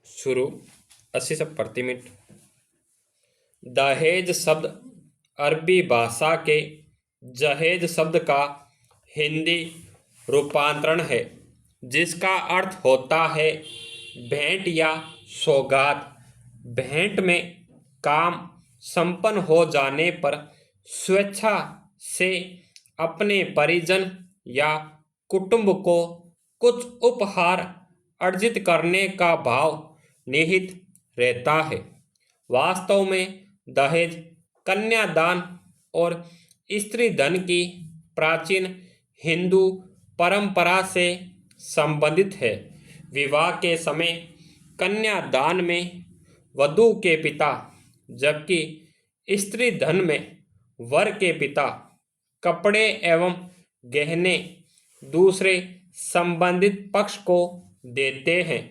शुरू 80 से प्रति मिनट। दहेज शब्द अरबी भाषा के जहेज शब्द का हिंदी रूपांतरण है, जिसका अर्थ होता है भेंट या सौगात। भेंट में काम संपन्न हो जाने पर स्वेच्छा से अपने परिजन या कुटुंब को कुछ उपहार अर्जित करने का भाव निहित रहता है। वास्तव में दहेज कन्यादान और स्त्री धन की प्राचीन हिंदू परंपरा से संबंधित है। विवाह के समय कन्यादान में वधू के पिता, जबकि स्त्री धन में वर के पिता कपड़े एवं गहने दूसरे संबंधित पक्ष को देते हैं,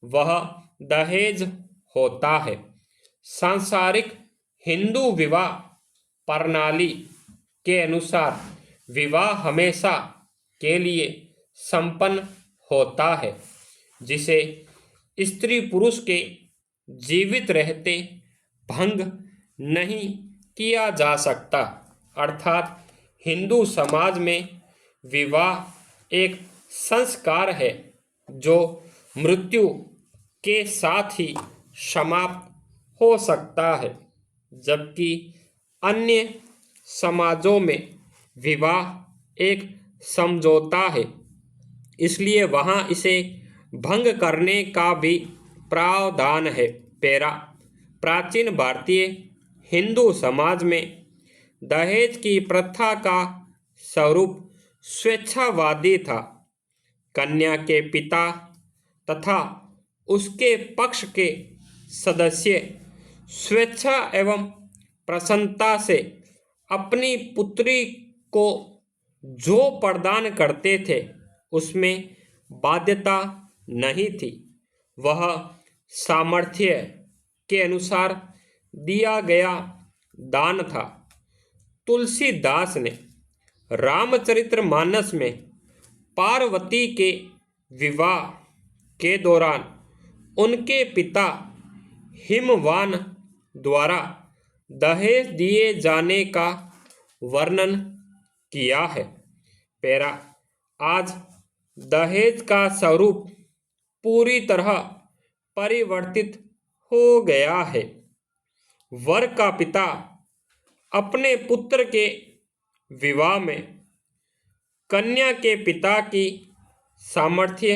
वह दहेज होता है। सांसारिक हिंदू विवाह प्रणाली के अनुसार विवाह हमेशा के लिए संपन्न होता है, जिसे स्त्री पुरुष के जीवित रहते भंग नहीं किया जा सकता। अर्थात हिंदू समाज में विवाह एक संस्कार है जो मृत्यु के साथ ही समाप्त हो सकता है, जबकि अन्य समाजों में विवाह एक समझौता है, इसलिए वहाँ इसे भंग करने का भी प्रावधान है। प्राचीन भारतीय हिंदू समाज में दहेज की प्रथा का स्वरूप स्वेच्छावादी था। कन्या के पिता तथा उसके पक्ष के सदस्य स्वेच्छा एवं प्रसन्नता से अपनी पुत्री को जो प्रदान करते थे उसमें बाध्यता नहीं थी, वह सामर्थ्य के अनुसार दिया गया दान था। तुलसीदास ने रामचरितमानस में पार्वती के विवाह के दौरान उनके पिता हिमवान द्वारा दहेज दिए जाने का वर्णन किया है। आज दहेज का स्वरूप पूरी तरह परिवर्तित हो गया है। वर का पिता अपने पुत्र के विवाह में कन्या के पिता की सामर्थ्य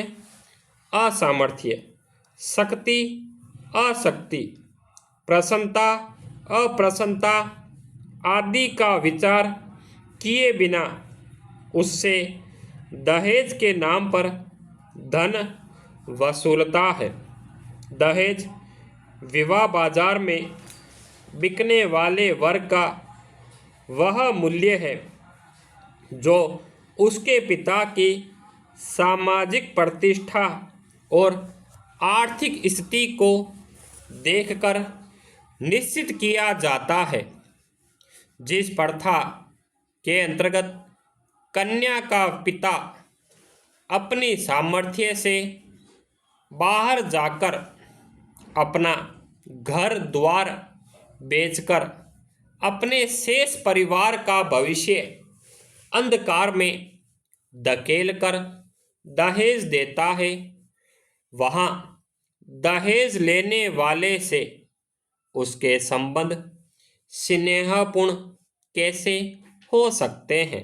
असामर्थ्य, शक्ति अशक्ति, प्रसन्नता अप्रसन्नता आदि का विचार किए बिना उससे दहेज के नाम पर धन वसूलता है। दहेज विवाह बाजार में बिकने वाले वर्ग का वह मूल्य है जो उसके पिता की सामाजिक प्रतिष्ठा और आर्थिक स्थिति को देखकर निश्चित किया जाता है। जिस प्रथा के अंतर्गत कन्या का पिता अपनी सामर्थ्य से बाहर जाकर अपना घर द्वार बेचकर अपने शेष परिवार का भविष्य अंधकार में धकेलकर दहेज देता है, वहाँ दहेज लेने वाले से उसके संबंध स्नेहपूर्ण कैसे हो सकते हैं।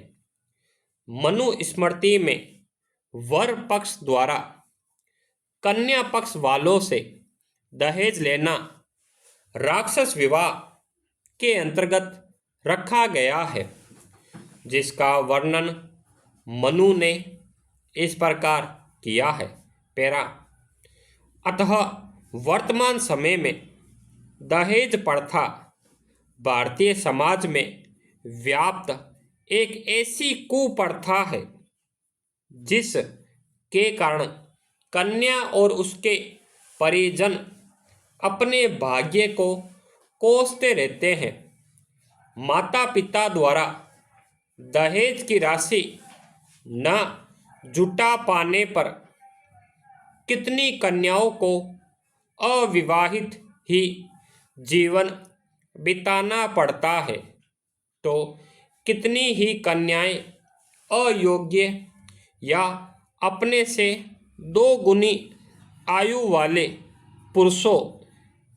मनुस्मृति में वर पक्ष द्वारा कन्या पक्ष वालों से दहेज लेना राक्षस विवाह के अंतर्गत रखा गया है, जिसका वर्णन मनु ने इस प्रकार किया है। अतः वर्तमान समय में दहेज प्रथा भारतीय समाज में व्याप्त एक ऐसी कुप्रथा है जिस के कारण कन्या और उसके परिजन अपने भाग्य को कोसते रहते हैं। माता पिता द्वारा दहेज की राशि न जुटा पाने पर कितनी कन्याओं को अविवाहित ही जीवन बिताना पड़ता है, तो कितनी ही कन्याएं अयोग्य या अपने से 2 गुनी आयु वाले पुरुषों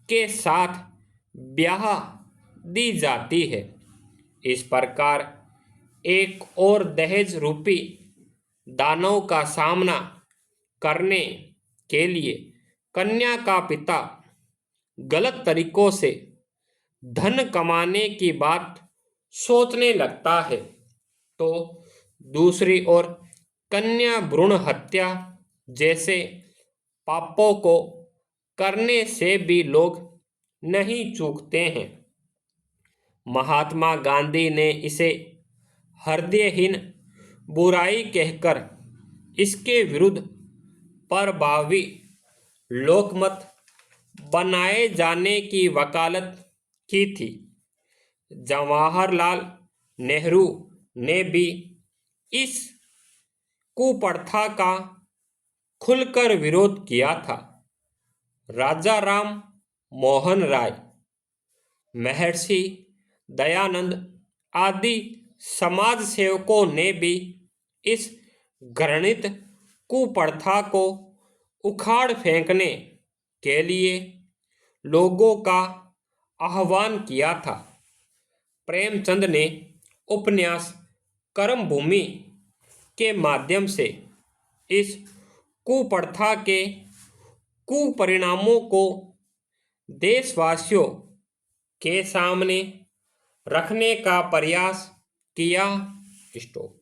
के साथ ब्याह दी जाती है। इस प्रकार एक और दहेज रूपी दानव का सामना करने के लिए कन्या का पिता गलत तरीकों से धन कमाने की बात सोचने लगता है, तो दूसरी ओर कन्या भ्रूण हत्या जैसे पापों को करने से भी लोग नहीं चूकते हैं। महात्मा गांधी ने इसे हृदयहीन बुराई कहकर इसके विरुद्ध प्रभावी लोकमत बनाए जाने की वकालत की थी। जवाहरलाल नेहरू ने भी इस कुप्रथा का खुलकर विरोध किया था। राजा राम मोहन राय, महर्षि दयानंद आदि समाज सेवकों ने भी इस घृणित कुप्रथा को उखाड़ फेंकने के लिए लोगों का आह्वान किया था। प्रेमचंद ने उपन्यास कर्मभूमि के माध्यम से इस कुप्रथा के कुपरिणामों को देशवासियों के सामने रखने का प्रयास किया। स्टॉप।